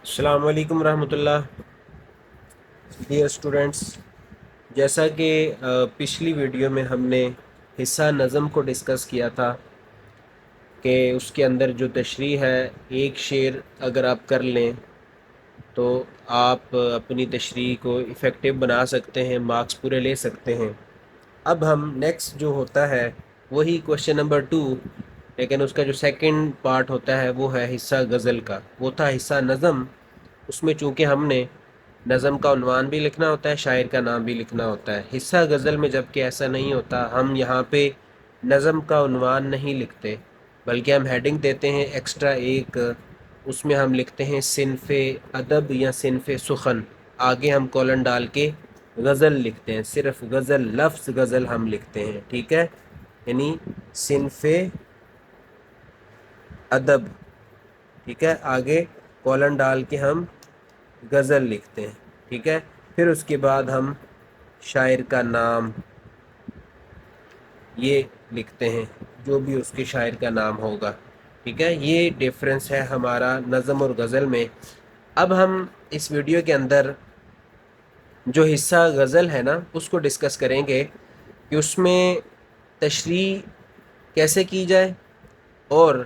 السلام علیکم ورحمۃ اللہ۔ ڈیئر اسٹوڈینٹس، جیسا کہ پچھلی ویڈیو میں ہم نے حصہ نظم کو ڈسکس کیا تھا کہ اس کے اندر جو تشریح ہے، ایک شعر اگر آپ کر لیں تو آپ اپنی تشریح کو افیکٹو بنا سکتے ہیں، مارکس پورے لے سکتے ہیں۔ اب ہم نیکسٹ جو ہوتا ہے وہی کوشچن نمبر 2، لیکن اس کا جو سیکنڈ پارٹ ہوتا ہے وہ ہے حصہ غزل کا۔ وہ تھا حصہ نظم، اس میں چونکہ ہم نے نظم کا عنوان بھی لکھنا ہوتا ہے، شاعر کا نام بھی لکھنا ہوتا ہے۔ حصہ غزل میں جب کہ ایسا نہیں ہوتا، ہم یہاں پہ نظم کا عنوان نہیں لکھتے بلکہ ہم ہیڈنگ دیتے ہیں ایکسٹرا ایک، اس میں ہم لکھتے ہیں صنف ادب یا صنف سخن، آگے ہم کولن ڈال کے غزل لکھتے ہیں، صرف غزل، لفظ غزل ہم لکھتے ہیں، ٹھیک ہے، یعنی صنف ادب، ٹھیک ہے، آگے کولن ڈال کے ہم غزل لکھتے ہیں، ٹھیک ہے۔ پھر اس کے بعد ہم شاعر کا نام یہ لکھتے ہیں، جو بھی اس کے شاعر کا نام ہوگا، ٹھیک ہے۔ یہ ڈیفرنس ہے ہمارا نظم اور غزل میں۔ اب ہم اس ویڈیو کے اندر جو حصہ غزل ہے نا اس کو ڈسکس کریں گے کہ اس میں تشریح کیسے کی جائے، اور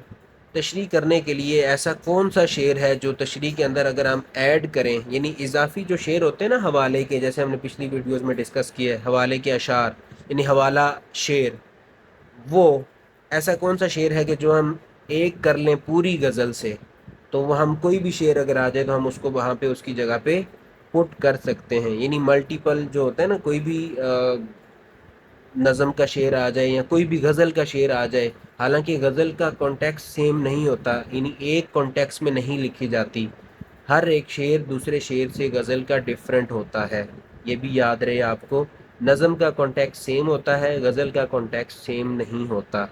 تشریح کرنے کے لیے ایسا کون سا شعر ہے جو تشریح کے اندر اگر ہم ایڈ کریں، یعنی اضافی جو شعر ہوتے ہیں نا حوالے کے، جیسے ہم نے پچھلی ویڈیوز میں ڈسکس کیا ہے حوالے کے اشعار، یعنی حوالہ شعر، وہ ایسا کون سا شعر ہے کہ جو ہم ایک کر لیں پوری غزل سے، تو وہ ہم کوئی بھی شعر اگر آ جائے تو ہم اس کو وہاں پہ اس کی جگہ پہ پٹ کر سکتے ہیں، یعنی ملٹیپل جو ہوتا ہے نا، کوئی بھی نظم کا شعر آ جائے یا کوئی بھی غزل کا شعر آ جائے، حالانکہ غزل کا کانٹیکس سیم نہیں ہوتا، یعنی ایک کانٹیکس میں نہیں لکھی جاتی، ہر ایک شعر دوسرے شعر سے غزل کا ڈیفرنٹ ہوتا ہے، یہ بھی یاد رہے آپ کو۔ نظم کا کانٹیکس سیم ہوتا ہے، غزل کا کانٹیکس سیم نہیں ہوتا،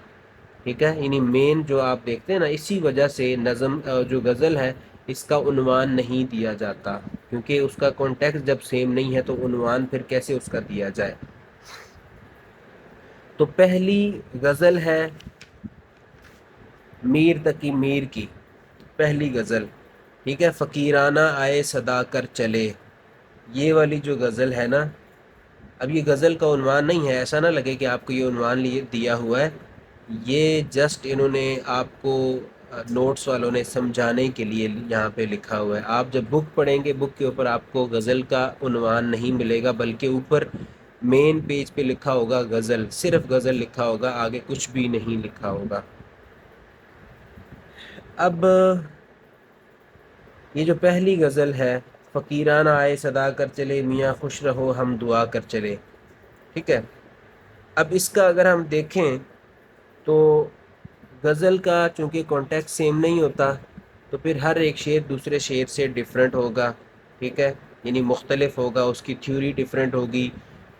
ٹھیک ہے، یعنی مین جو آپ دیکھتے ہیں نا، اسی وجہ سے نظم جو غزل ہے اس کا عنوان نہیں دیا جاتا، کیونکہ اس کا کانٹیکس جب سیم نہیں ہے تو عنوان پھر کیسے اس کا دیا جائے۔ تو پہلی غزل ہے میر تقی میر کی، پہلی غزل، ٹھیک ہے، فقیرانہ آئے صدا کر چلے، یہ والی جو غزل ہے نا، اب یہ غزل کا عنوان نہیں ہے، ایسا نہ لگے کہ آپ کو یہ عنوان دیا ہوا ہے، یہ جسٹ انہوں نے آپ کو نوٹس والوں نے سمجھانے کے لیے یہاں پہ لکھا ہوا ہے۔ آپ جب بک پڑھیں گے، بک کے اوپر آپ کو غزل کا عنوان نہیں ملے گا، بلکہ اوپر مین پیج پہ لکھا ہوگا غزل، صرف غزل لکھا ہوگا، آگے کچھ بھی نہیں لکھا ہوگا۔ اب یہ جو پہلی غزل ہے، فقیرانہ آئے صدا کر چلے، میاں خوش رہو ہم دعا کر چلے، ٹھیک ہے۔ اب اس کا اگر ہم دیکھیں تو غزل کا چونکہ کانٹیکٹ سیم نہیں ہوتا، تو پھر ہر ایک شعر دوسرے شعر سے ڈیفرنٹ ہوگا، ٹھیک ہے، یعنی مختلف ہوگا، اس کی تھیوری ڈیفرنٹ ہوگی۔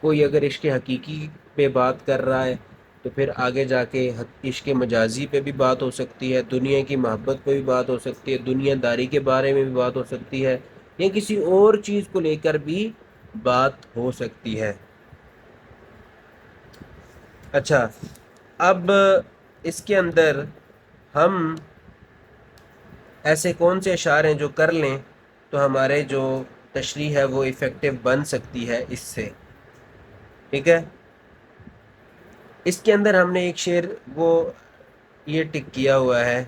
کوئی اگر عشق حقیقی پہ بات کر رہا ہے تو پھر آگے جا کے عشق مجازی پہ بھی بات ہو سکتی ہے، دنیا کی محبت پہ بھی بات ہو سکتی ہے، دنیا داری کے بارے میں بھی بات ہو سکتی ہے، یا کسی اور چیز کو لے کر بھی بات ہو سکتی ہے۔ اچھا، اب اس کے اندر ہم ایسے کون سے اشعار ہیں جو کر لیں تو ہمارے جو تشریح ہے وہ افیکٹو بن سکتی ہے اس سے، ٹھیک ہے۔ اس کے اندر ہم نے ایک شعر وہ یہ ٹک کیا ہوا ہے،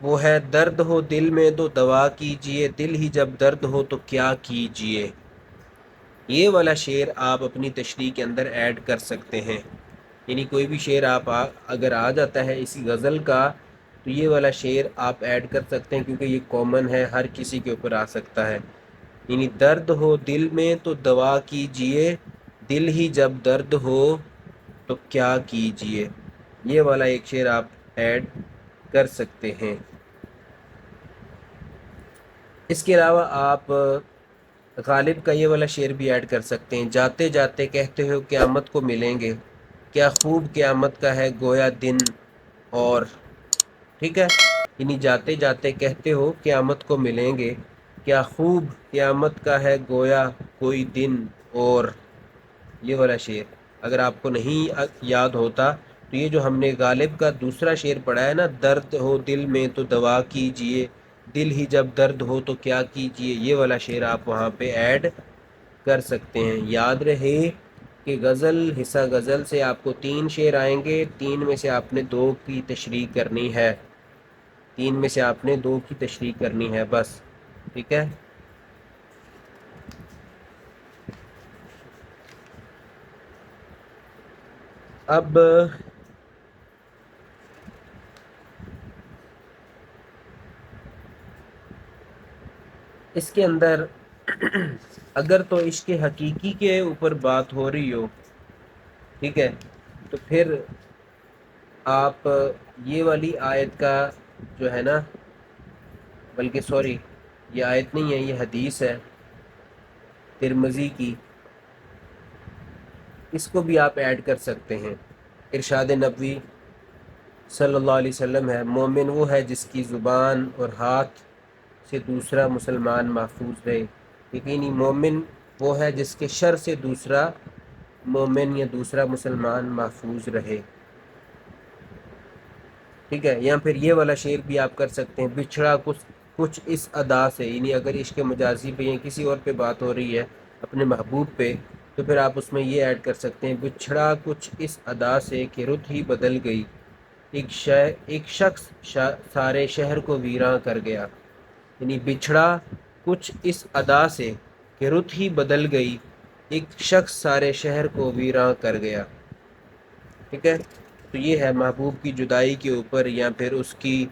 وہ ہے درد ہو دل میں تو دوا کیجئے، دل ہی جب درد ہو تو کیا کیجئے، یہ والا شعر آپ اپنی تشریح کے اندر ایڈ کر سکتے ہیں، یعنی کوئی بھی شعر آپ اگر آ جاتا ہے اسی غزل کا تو یہ والا شعر آپ ایڈ کر سکتے ہیں، کیونکہ یہ کامن ہے، ہر کسی کے اوپر آ سکتا ہے، یعنی درد ہو دل میں تو دوا کیجئے، دل ہی جب درد ہو تو کیا کیجئے، یہ والا ایک شعر آپ ایڈ کر سکتے ہیں۔ اس کے علاوہ آپ غالب کا یہ والا شعر بھی ایڈ کر سکتے ہیں، جاتے جاتے کہتے ہو قیامت کو ملیں گے، کیا خوب قیامت کا ہے گویا دن اور، ٹھیک ہے، یعنی جاتے جاتے کہتے ہو قیامت کو ملیں گے، کیا خوب قیامت کا ہے گویا کوئی دن اور، یہ والا شعر اگر آپ کو نہیں یاد ہوتا تو یہ جو ہم نے غالب کا دوسرا شعر پڑھا ہے نا، درد ہو دل میں تو دوا کیجئے، دل ہی جب درد ہو تو کیا کیجیے، یہ والا شعر آپ وہاں پہ ایڈ کر سکتے ہیں۔ یاد رہے کہ غزل، حصہ غزل سے آپ کو 3 شعر آئیں گے، 3 میں سے آپ نے 2 کی تشریح کرنی ہے، 3 میں سے آپ نے 2 کی تشریح کرنی ہے بس، ٹھیک ہے۔ اب اس کے اندر اگر تو عشق حقیقی کے اوپر بات ہو رہی ہو، ٹھیک ہے، تو پھر آپ یہ والی آیت کا جو ہے نا، بلکہ سوری، یہ آیت نہیں ہے، یہ حدیث ہے ترمذی کی، اس کو بھی آپ ایڈ کر سکتے ہیں۔ ارشاد نبوی صلی اللہ علیہ وسلم ہے، مومن وہ ہے جس کی زبان اور ہاتھ سے دوسرا مسلمان محفوظ رہے۔ یقینی مومن وہ ہے جس کے شر سے دوسرا مومن یا دوسرا مسلمان محفوظ رہے، ٹھیک ہے۔ یا پھر یہ والا شعر بھی آپ کر سکتے ہیں، بچھڑا کچھ اس ادا سے، یعنی اگر عشق مجازی پہ یا کسی اور پہ بات ہو رہی ہے اپنے محبوب پہ، تو پھر آپ اس میں یہ ایڈ کر سکتے ہیں، بچھڑا کچھ اس ادا سے کہ رت ہی بدل گئی، ایک شخص سارے شہر کو ویراں کر گیا، یعنی بچھڑا کچھ اس ادا سے کہ رت ہی بدل گئی، ایک شخص سارے شہر کو ویراں کر گیا، ٹھیک ہے۔ تو یہ ہے محبوب کی جدائی کے اوپر، یا پھر اس کی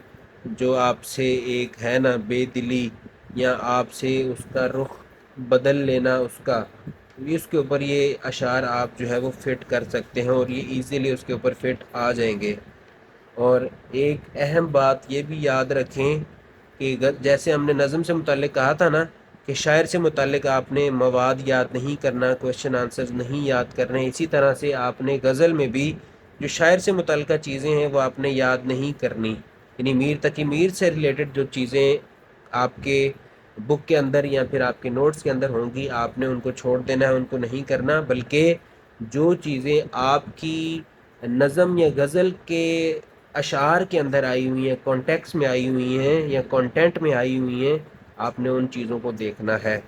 جو آپ سے ایک ہے نا بے دلی، یا آپ سے اس کا رخ بدل لینا اس کا، اس کے اوپر یہ اشعار آپ جو ہے وہ فٹ کر سکتے ہیں، اور یہ ایزیلی اس کے اوپر فٹ آ جائیں گے۔ اور ایک اہم بات یہ بھی یاد رکھیں کہ جیسے ہم نے نظم سے متعلق کہا تھا نا کہ شاعر سے متعلق آپ نے مواد یاد نہیں کرنا، کویشچن آنسرز نہیں یاد کرنے، اسی طرح سے آپ نے غزل میں بھی جو شاعر سے متعلقہ چیزیں ہیں وہ آپ نے یاد نہیں کرنی، یعنی میر تقی میر سے ریلیٹڈ جو چیزیں آپ کے بک کے اندر یا پھر آپ کے نوٹس کے اندر ہوں گی، آپ نے ان کو چھوڑ دینا ہے، ان کو نہیں کرنا، بلکہ جو چیزیں آپ کی نظم یا غزل کے اشعار کے اندر آئی ہوئی ہیں، کانٹیکس میں آئی ہوئی ہیں یا کانٹینٹ میں آئی ہوئی ہیں، آپ نے ان چیزوں کو دیکھنا ہے،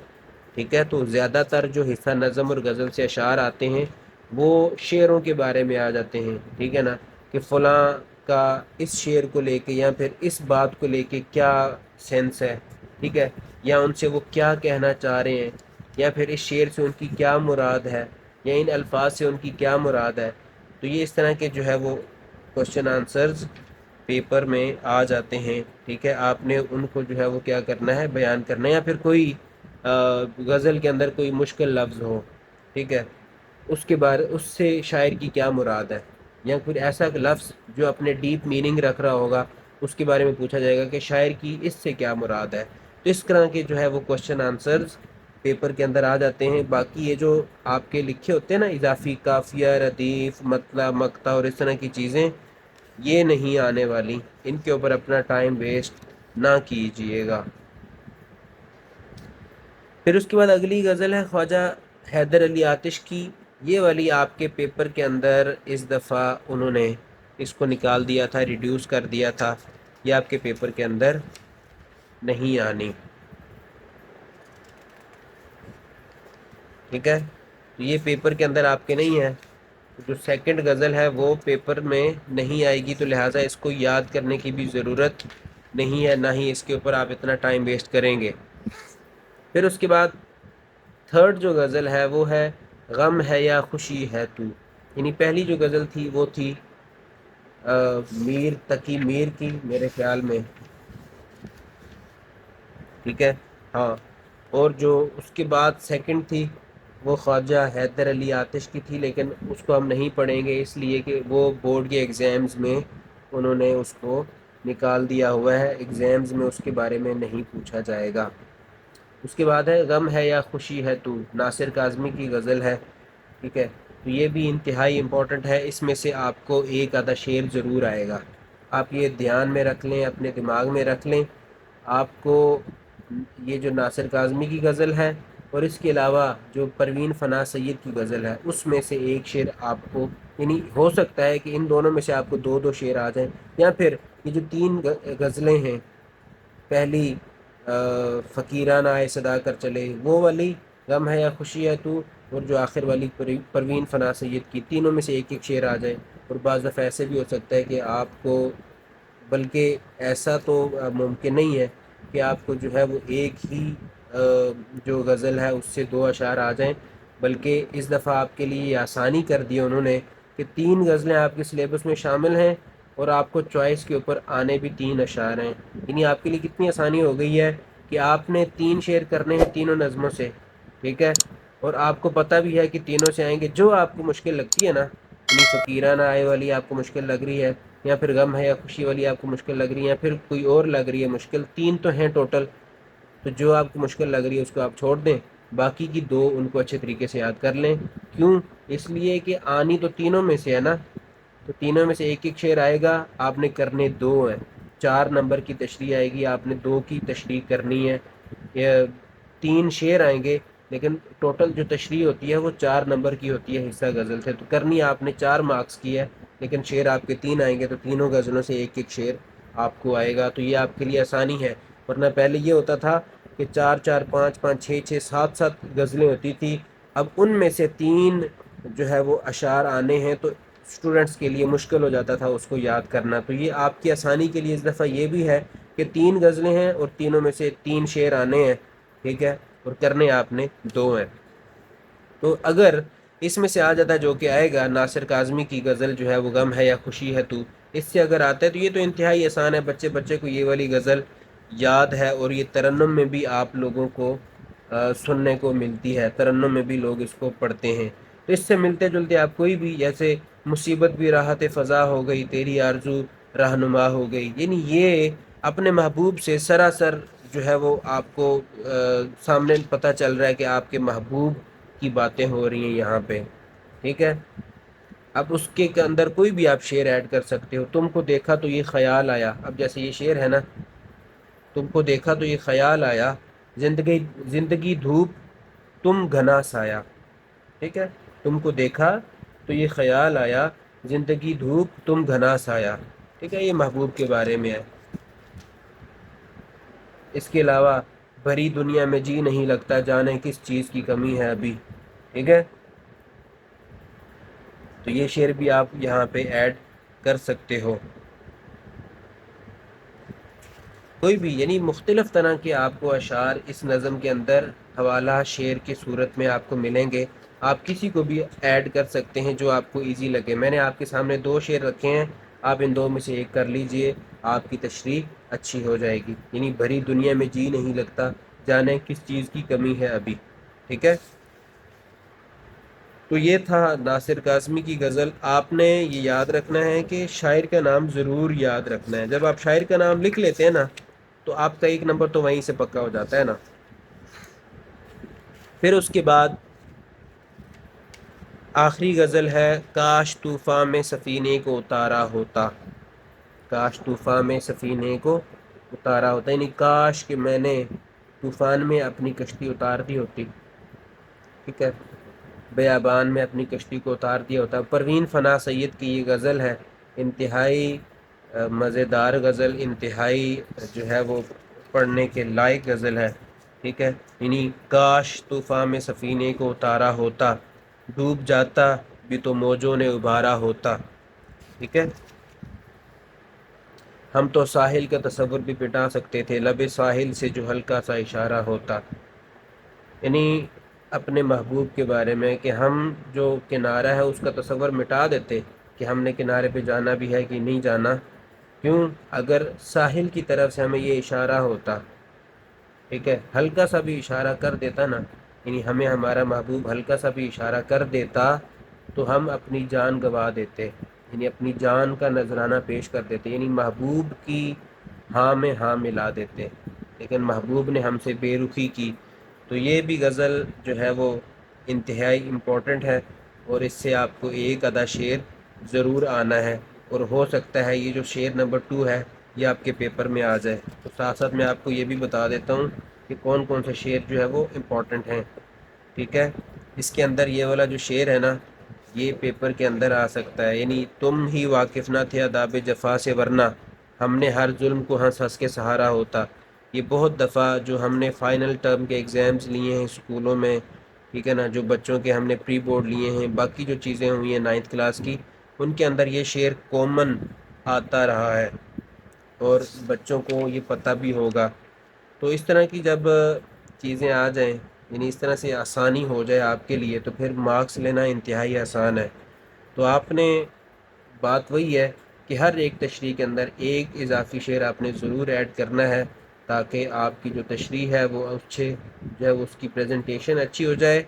ٹھیک ہے۔ تو زیادہ تر جو حصہ نظم اور غزل سے اشعار آتے ہیں وہ شعروں کے بارے میں آ جاتے ہیں، ٹھیک ہے نا، کہ فلاں کا اس شعر کو لے کے یا پھر اس بات کو لے کے کیا سینس ہے، ٹھیک ہے، یا ان سے وہ کیا کہنا چاہ رہے ہیں، یا پھر اس شعر سے ان کی کیا مراد ہے، یا ان الفاظ سے ان کی کیا مراد ہے۔ تو یہ اس طرح کے جو ہے وہ کوشچن آنسرز پیپر میں آ جاتے ہیں، ٹھیک ہے۔ آپ نے ان کو جو ہے وہ کیا کرنا ہے، بیان کرنا ہے، یا پھر کوئی غزل کے اندر کوئی مشکل لفظ ہو، ٹھیک ہے، اس کے بارے اس سے شاعر کی کیا مراد ہے، یا پھر ایسا لفظ جو اپنے ڈیپ میننگ رکھ رہا ہوگا، اس کے بارے میں پوچھا جائے گا کہ شاعر کی اس سے کیا مراد ہے۔ تو اس طرح کے جو ہے وہ کوشچن آنسرز پیپر کے اندر آ جاتے ہیں۔ باقی یہ جو آپ کے لکھے ہوتے ہیں نا اضافی قافیہ، ردیف، مطلع، مقطع اور اس طرح کی چیزیں، یہ نہیں آنے والی، ان کے اوپر اپنا ٹائم ویسٹ نہ کیجیے گا۔ پھر اس کے بعد اگلی غزل ہے خواجہ حیدر علی آتش کی، یہ والی آپ کے پیپر کے اندر اس دفعہ انہوں نے اس کو نکال دیا تھا، ریڈیوس کر دیا تھا، یہ آپ کے پیپر کے اندر نہیں آنی، ٹھیک ہے۔ تو یہ پیپر کے اندر آپ کے نہیں ہے، جو سیکنڈ غزل ہے وہ پیپر میں نہیں آئے گی، تو لہٰذا اس کو یاد کرنے کی بھی ضرورت نہیں ہے، نہ ہی اس کے اوپر آپ اتنا ٹائم ویسٹ کریں گے۔ پھر اس کے بعد تھرڈ جو غزل ہے وہ ہے غم ہے یا خوشی ہے تو، یعنی پہلی جو غزل تھی وہ تھی میر تقی میر کی میرے خیال میں، ٹھیک ہے، ہاں، اور جو اس کے بعد سیکنڈ تھی وہ خواجہ حیدر علی آتش کی تھی، لیکن اس کو ہم نہیں پڑھیں گے اس لیے کہ وہ بورڈ کے ایگزامز میں انہوں نے اس کو نکال دیا ہوا ہے، ایگزامز میں اس کے بارے میں نہیں پوچھا جائے گا۔ اس کے بعد ہے غم ہے یا خوشی ہے تو، ناصر کاظمی کی غزل ہے، ٹھیک ہے۔ تو یہ بھی انتہائی امپورٹنٹ ہے، اس میں سے آپ کو ایک آدھا شعر ضرور آئے گا، آپ یہ دھیان میں رکھ لیں، اپنے دماغ میں رکھ لیں۔ آپ کو یہ جو ناصر کاظمی کی غزل ہے اور اس کے علاوہ جو پروین فنا سید کی غزل ہے اس میں سے ایک شعر آپ کو، یعنی ہو سکتا ہے کہ ان دونوں میں سے آپ کو 2 2 شعر آ جائیں، یا پھر یہ جو 3 غزلیں ہیں پہلی فقیرانہ آئے صدا کر چلے وہ والی، غم ہے یا خوشی ہے تو، اور جو آخر والی پروین فنا سید کی، تینوں میں سے ایک ایک شعر آ جائے۔ اور بعض دفعہ ایسے بھی ہو سکتا ہے کہ آپ کو، بلکہ ایسا تو ممکن نہیں ہے کہ آپ کو جو ہے وہ ایک ہی جو غزل ہے اس سے دو اشعار آ جائیں، بلکہ اس دفعہ آپ کے لیے یہ آسانی کر دی انہوں نے کہ تین غزلیں آپ کے سلیبس میں شامل ہیں، اور آپ کو چوائس کے اوپر آنے بھی تین اشعار ہیں۔ یعنی آپ کے لیے کتنی آسانی ہو گئی ہے کہ آپ نے تین شعر کرنے ہیں تینوں نظموں سے، ٹھیک ہے، اور آپ کو پتہ بھی ہے کہ تینوں سے آئیں گے۔ جو آپ کو مشکل لگتی ہے نا، یعنی فقیرانہ آئے والی آپ کو مشکل لگ رہی ہے، یا پھر غم ہے یا خوشی والی آپ کو مشکل لگ رہی ہے، یا پھر کوئی اور لگ رہی ہے مشکل، تین تو ہیں ٹوٹل، تو جو آپ کو مشکل لگ رہی ہے اس کو آپ چھوڑ دیں، باقی کی دو ان کو اچھے طریقے سے یاد کر لیں۔ کیوں؟ اس لیے کہ آنی تو تینوں میں سے ہے نا، تو تینوں میں سے ایک ایک شعر آئے گا، آپ نے کرنے دو ہیں، 4 نمبر کی تشریح آئے گی، آپ نے 2 کی تشریح کرنی ہے، یا 3 شعر آئیں گے لیکن ٹوٹل جو تشریح ہوتی ہے وہ 4 نمبر کی ہوتی ہے حصہ غزل سے، تو کرنی آپ نے 4 مارکس کی ہے، لیکن شعر آپ کے 3 آئیں گے، تو تینوں غزلوں سے ایک ایک شعر آپ کو آئے گا، تو یہ آپ کے لیے آسانی ہے۔ ورنہ پہلے یہ ہوتا تھا کہ 4 4 5 5 6 6 7 7 غزلیں ہوتی تھی، اب ان میں سے 3 جو ہے وہ اشعار آنے ہیں، تو اسٹوڈنٹس کے لیے مشکل ہو جاتا تھا اس کو یاد کرنا۔ تو یہ آپ کی آسانی کے لیے اس دفعہ یہ بھی ہے کہ 3 غزلیں ہیں اور تینوں میں سے 3 شعر آنے ہیں، ٹھیک ہے، اور کرنے آپ نے 2 ہیں۔ تو اگر اس میں سے آ جاتا ہے جو کہ آئے گا، ناصر کاظمی کی غزل جو ہے وہ غم ہے یا خوشی ہے تو، اس سے اگر آتا ہے تو یہ تو انتہائی آسان ہے، بچے بچے کو یہ والی غزل یاد ہے، اور یہ ترنم میں بھی آپ لوگوں کو سننے کو ملتی ہے، ترنم میں بھی لوگ اس کو پڑھتے ہیں۔ تو اس سے ملتے جلتے آپ کوئی بھی، جیسے مصیبت بھی راحت فضا ہو گئی، تیری آرزو رہنما ہو گئی، یعنی یہ اپنے محبوب سے سراسر جو ہے وہ آپ کو سامنے پتہ چل رہا ہے کہ آپ کے محبوب کی باتیں ہو رہی ہیں یہاں پہ، ٹھیک ہے۔ اب اس کے اندر کوئی بھی آپ شعر ایڈ کر سکتے ہو، تم کو دیکھا تو یہ خیال آیا، اب جیسے یہ شعر ہے نا، تم کو دیکھا تو یہ خیال آیا، زندگی زندگی دھوپ تم گھنا سایہ، ٹھیک ہے، تم کو دیکھا تو یہ خیال آیا، زندگی دھوپ تم گھنا سایہ، ٹھیک ہے، یہ محبوب کے بارے میں ہے۔ اس کے علاوہ بھری دنیا میں جی نہیں لگتا، جانے کس چیز کی کمی ہے ابھی، ٹھیک ہے، تو یہ شعر بھی آپ یہاں پہ ایڈ کر سکتے ہو۔ کوئی بھی، یعنی مختلف طرح کے آپ کو اشعار اس نظم کے اندر حوالہ شعر کی صورت میں آپ کو ملیں گے، آپ کسی کو بھی ایڈ کر سکتے ہیں جو آپ کو ایزی لگے۔ میں نے آپ کے سامنے 2 شعر رکھے ہیں، آپ ان 2 میں سے ایک کر لیجئے، آپ کی تشریح اچھی ہو جائے گی۔ یعنی بھری دنیا میں جی نہیں لگتا، جانے کس چیز کی کمی ہے ابھی، ٹھیک ہے۔ تو یہ تھا ناصر کاظمی کی غزل۔ آپ نے یہ یاد رکھنا ہے کہ شاعر کا نام ضرور یاد رکھنا ہے، جب آپ شاعر کا نام لکھ لیتے ہیں نا تو آپ کا 1 نمبر تو وہیں سے پکا ہو جاتا ہے نا۔ پھر اس کے بعد آخری غزل ہے، کاش طوفاں میں سفینے کو اتارا ہوتا، کاش طوفاں میں سفینے کو اتارا ہوتا، یعنی کاش کہ میں نے طوفان میں اپنی کشتی اتار دی ہوتی، ٹھیک ہے، بیابان میں اپنی کشتی کو اتار دیا ہوتا۔ پروین فنا سید کی یہ غزل ہے، انتہائی مزیدار غزل، انتہائی جو ہے وہ پڑھنے کے لائق غزل ہے، ٹھیک ہے، یعنی کاش طوفان میں سفینے کو اتارا ہوتا، ڈوب جاتا بھی تو موجوں نے ابھارا ہوتا، ٹھیک ہے، ہم تو ساحل کا تصور بھی مٹا سکتے تھے، لب ساحل سے جو ہلکا سا اشارہ ہوتا، یعنی اپنے محبوب کے بارے میں کہ ہم جو کنارہ ہے اس کا تصور مٹا دیتے کہ ہم نے کنارے پہ جانا بھی ہے کہ نہیں جانا، کیوں؟ اگر ساحل کی طرف سے ہمیں یہ اشارہ ہوتا، ٹھیک ہے، ہلکا سا بھی اشارہ کر دیتا نا، یعنی ہمیں ہمارا محبوب ہلکا سا بھی اشارہ کر دیتا تو ہم اپنی جان گنوا دیتے، یعنی اپنی جان کا نذرانہ پیش کر دیتے، یعنی محبوب کی ہاں میں ہاں ملا دیتے، لیکن محبوب نے ہم سے بے رخی کی۔ تو یہ بھی غزل جو ہے وہ انتہائی امپورٹنٹ ہے، اور اس سے آپ کو ایک آدھا شعر ضرور آنا ہے، اور ہو سکتا ہے یہ جو شعر نمبر 2 ہے یہ آپ کے پیپر میں آ جائے۔ تو ساتھ ساتھ میں آپ کو یہ بھی بتا دیتا ہوں کہ کون کون سے شعر جو ہے وہ امپورٹنٹ ہیں، ٹھیک ہے۔ اس کے اندر یہ والا جو شعر ہے نا یہ پیپر کے اندر آ سکتا ہے، یعنی تم ہی واقف نہ تھے آداب جفا سے، ورنہ ہم نے ہر ظلم کو ہنس ہنس کے سہارا ہوتا، یہ بہت دفعہ جو ہم نے فائنل ٹرم کے ایگزامز لیے ہیں اسکولوں میں، ٹھیک ہے نا، جو بچوں کے ہم نے پری بورڈ لیے ہیں، باقی جو چیزیں ہوئی ہیں 9th کلاس کی، ان کے اندر یہ شعر کامن آتا رہا ہے اور بچوں کو یہ پتہ بھی ہوگا۔ تو اس طرح کی جب چیزیں آ جائیں، یعنی اس طرح سے آسانی ہو جائے آپ کے لیے، تو پھر مارکس لینا انتہائی آسان ہے۔ تو آپ نے، بات وہی ہے کہ ہر ایک تشریح کے اندر ایک اضافی شعر آپ نے ضرور ایڈ کرنا ہے، تاکہ آپ کی جو تشریح ہے وہ اچھے جو ہے اس کی پریزنٹیشن اچھی ہو جائے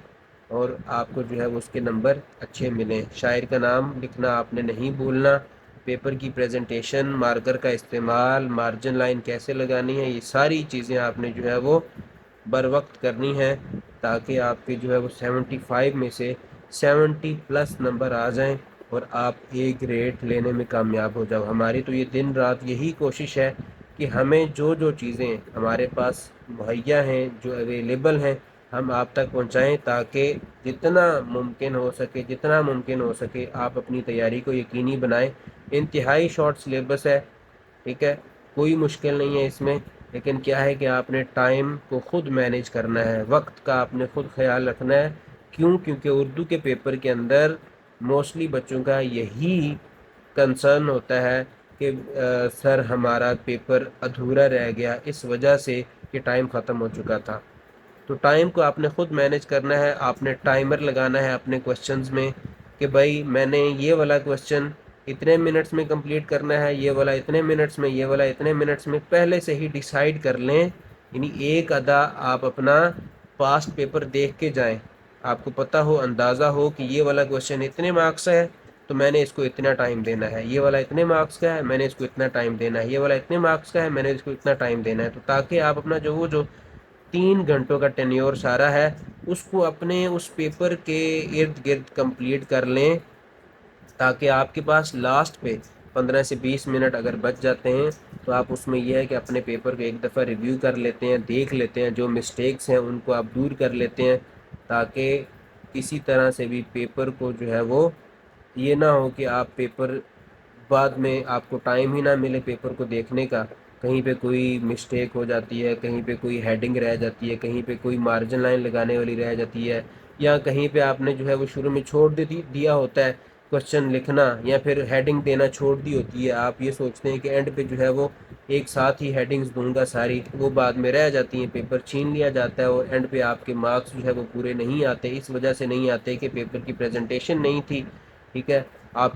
اور آپ کو جو ہے اس کے نمبر اچھے ملیں۔ شاعر کا نام لکھنا آپ نے نہیں بھولنا، پیپر کی پریزنٹیشن، مارکر کا استعمال، مارجن لائن کیسے لگانی ہے، یہ ساری چیزیں آپ نے جو ہے وہ بر وقت کرنی ہے، تاکہ آپ کے جو ہے وہ 75 میں سے 70 پلس نمبر آ جائیں اور آپ اے گریڈ لینے میں کامیاب ہو جاؤ۔ ہماری تو یہ دن رات یہی کوشش ہے کہ ہمیں جو چیزیں ہمارے پاس مہیا ہیں، جو اویلیبل ہیں، ہم آپ تک پہنچائیں، تاکہ جتنا ممکن ہو سکے آپ اپنی تیاری کو یقینی بنائیں۔ انتہائی شارٹ سلیبس ہے، ٹھیک ہے، کوئی مشکل نہیں ہے اس میں، لیکن کیا ہے کہ آپ نے ٹائم کو خود مینیج کرنا ہے، وقت کا آپ نے خود خیال رکھنا ہے۔ کیونکہ اردو کے پیپر کے اندر موسٹلی بچوں کا یہی کنسرن ہوتا ہے کہ سر ہمارا پیپر ادھورا رہ گیا اس وجہ سے کہ ٹائم ختم ہو چکا تھا۔ تو ٹائم کو آپ نے خود مینیج کرنا ہے، آپ نے ٹائمر لگانا ہے اپنے کوسچنز میں کہ بھائی میں نے یہ والا کوسچن اتنے منٹس میں کمپلیٹ کرنا ہے، یہ والا اتنے منٹس میں، یہ والا اتنے منٹس میں، پہلے سے ہی ڈیسائیڈ کر لیں۔ یعنی ایک ادا آپ اپنا پاسٹ پیپر دیکھ کے جائیں، آپ کو پتہ ہو، اندازہ ہو کہ یہ والا کوسچن اتنے مارکس ہے تو میں نے اس کو اتنا ٹائم دینا ہے، یہ والا اتنے مارکس کا ہے میں نے اس کو اتنا ٹائم دینا ہے، یہ والا اتنے مارکس کا ہے میں نے اس کو اتنا ٹائم دینا ہے، تو تاکہ آپ اپنا جو 3 گھنٹوں کا ٹینیور سارا ہے اس کو اپنے اس پیپر کے ارد گرد کمپلیٹ کر لیں، تاکہ آپ کے پاس لاسٹ پہ 15 سے 20 منٹ اگر بچ جاتے ہیں تو آپ اس میں یہ ہے کہ اپنے پیپر کو ایک دفعہ ریویو کر لیتے ہیں، دیکھ لیتے ہیں، جو مسٹیکس ہیں ان کو آپ دور کر لیتے ہیں، تاکہ کسی طرح سے بھی پیپر کو جو ہے وہ یہ نہ ہو کہ آپ پیپر بعد میں آپ کو ٹائم ہی نہ ملے پیپر کو دیکھنے کا، کہیں پہ کوئی مسٹیک ہو جاتی ہے، کہیں پہ کوئی ہیڈنگ رہ جاتی ہے، کہیں پہ کوئی مارجن لائن لگانے والی رہ جاتی ہے، یا کہیں پہ آپ نے جو ہے وہ شروع میں چھوڑ دیا ہوتا ہے کوسچن لکھنا، یا پھر ہیڈنگ دینا چھوڑ دی ہوتی ہے، آپ یہ سوچتے ہیں کہ اینڈ پہ جو ہے وہ ایک ساتھ ہی ہیڈنگز دوں گا ساری، وہ بعد میں رہ جاتی ہیں، پیپر چھین لیا جاتا ہے اور اینڈ پہ آپ کے مارکس جو ہے وہ پورے نہیں آتے، اس وجہ سے نہیں آتے کہ پیپر کی پریزنٹیشن نہیں تھی، ٹھیک ہے، آپ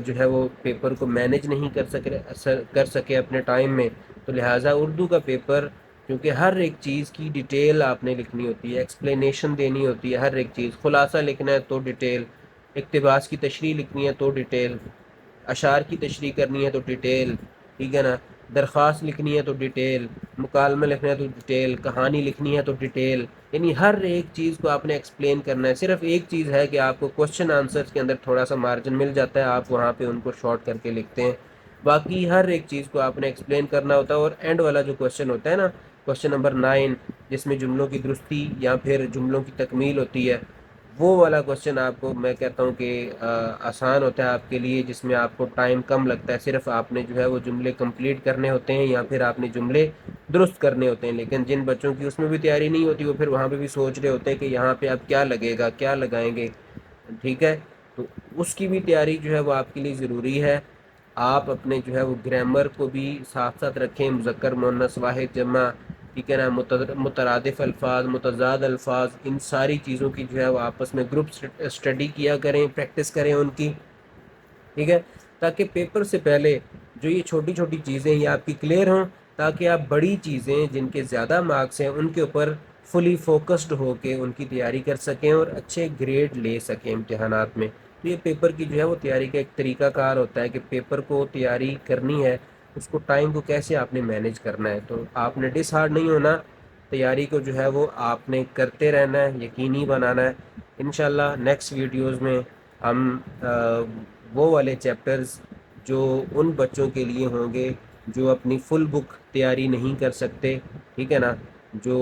جو ہے وہ پیپر کو مینیج نہیں کر سکے اپنے ٹائم میں۔ تو لہٰذا اردو کا پیپر، کیونکہ ہر ایک چیز کی ڈیٹیل آپ نے لکھنی ہوتی ہے، ایکسپلینیشن دینی ہوتی ہے، ہر ایک چیز، خلاصہ لکھنا ہے تو ڈیٹیل، اقتباس کی تشریح لکھنی ہے تو ڈیٹیل، اشعار کی تشریح کرنی ہے تو ڈیٹیل، ٹھیک ہے نا، درخواست لکھنی ہے تو ڈیٹیل، مکالمہ لکھنا ہے تو ڈیٹیل، کہانی لکھنی ہے تو ڈیٹیل، یعنی ہر ایک چیز کو آپ نے ایکسپلین کرنا ہے۔ صرف ایک چیز ہے کہ آپ کو کوسچن آنسر کے اندر تھوڑا سا مارجن مل جاتا ہے، آپ وہاں پہ ان کو شارٹ کر کے لکھتے ہیں، باقی ہر ایک چیز کو آپ نے ایکسپلین کرنا ہوتا ہے۔ اور اینڈ والا جو کوسچن ہوتا ہے نا، کوسچن نمبر 9، جس میں جملوں کی درستی یا پھر جملوں کی تکمیل ہوتی ہے، وہ والا کوسچن آپ کو میں کہتا ہوں کہ آسان ہوتا ہے آپ کے لیے، جس میں آپ کو ٹائم کم لگتا ہے، صرف آپ نے جو ہے وہ جملے کمپلیٹ کرنے ہوتے ہیں یا پھر آپ نے جملے درست کرنے ہوتے ہیں۔ لیکن جن بچوں کی اس میں بھی تیاری نہیں ہوتی، وہ پھر وہاں پہ بھی سوچ رہے ہوتے ہیں کہ یہاں پہ اب کیا لگے گا، کیا لگائیں گے، ٹھیک ہے، تو اس کی بھی تیاری جو ہے وہ آپ کے لیے ضروری ہے۔ آپ اپنے جو ہے وہ گرامر کو بھی ساتھ ساتھ رکھیں، مذکر مؤنث واحد جمع، ٹھیک ہے نا، مترادف الفاظ، متضاد الفاظ، ان ساری چیزوں کی جو ہے وہ آپس میں گروپ اسٹڈی کیا کریں، پریکٹس کریں ان کی، ٹھیک ہے، تاکہ پیپر سے پہلے جو یہ چھوٹی چھوٹی چیزیں یہ آپ کی کلیئر ہوں، تاکہ آپ بڑی چیزیں جن کے زیادہ مارکس ہیں ان کے اوپر فلی فوکسڈ ہو کے ان کی تیاری کر سکیں اور اچھے گریڈ لے سکیں امتحانات میں۔ تو یہ پیپر کی جو ہے وہ تیاری کا ایک طریقہ کار ہوتا ہے کہ پیپر کو تیاری کرنی ہے، اس کو ٹائم کو کیسے آپ نے مینیج کرنا ہے۔ تو آپ نے ڈس ہارڈ نہیں ہونا، تیاری کو جو ہے وہ آپ نے کرتے رہنا ہے، یقینی بنانا ہے۔ انشاءاللہ نیکسٹ ویڈیوز میں ہم وہ والے چیپٹرز جو ان بچوں کے لیے ہوں گے جو اپنی فل بک تیاری نہیں کر سکتے، ٹھیک ہے نا، جو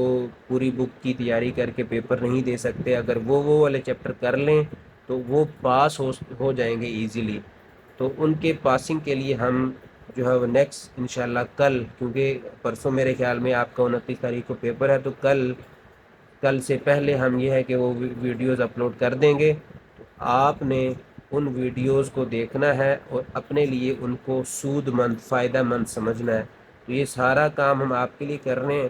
پوری بک کی تیاری کر کے پیپر نہیں دے سکتے، اگر وہ والے چیپٹر کر لیں تو وہ پاس ہو جائیں گے ایزیلی۔ تو ان کے پاسنگ کے لیے ہم جو ہے وہ نیکسٹ انشاءاللہ کل، کیونکہ پرسوں میرے خیال میں آپ کا 29 تاریخ کو پیپر ہے، تو کل سے پہلے ہم یہ ہے کہ وہ ویڈیوز اپلوڈ کر دیں گے. آپ نے ان ویڈیوز کو دیکھنا ہے اور اپنے لیے ان کو سود مند، فائدہ مند سمجھنا ہے. تو یہ سارا کام ہم آپ کے لیے کر رہے ہیں،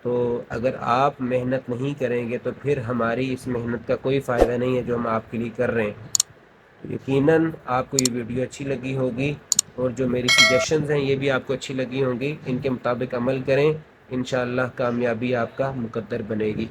تو اگر آپ محنت نہیں کریں گے تو پھر ہماری اس محنت کا کوئی فائدہ نہیں ہے جو ہم آپ کے لیے کر رہے ہیں. یقیناً آپ کو یہ ویڈیو اچھی لگی ہوگی، اور جو میری سجیشنز ہیں یہ بھی آپ کو اچھی لگی ہوں گی. ان کے مطابق عمل کریں، انشاءاللہ کامیابی آپ کا مقدر بنے گی.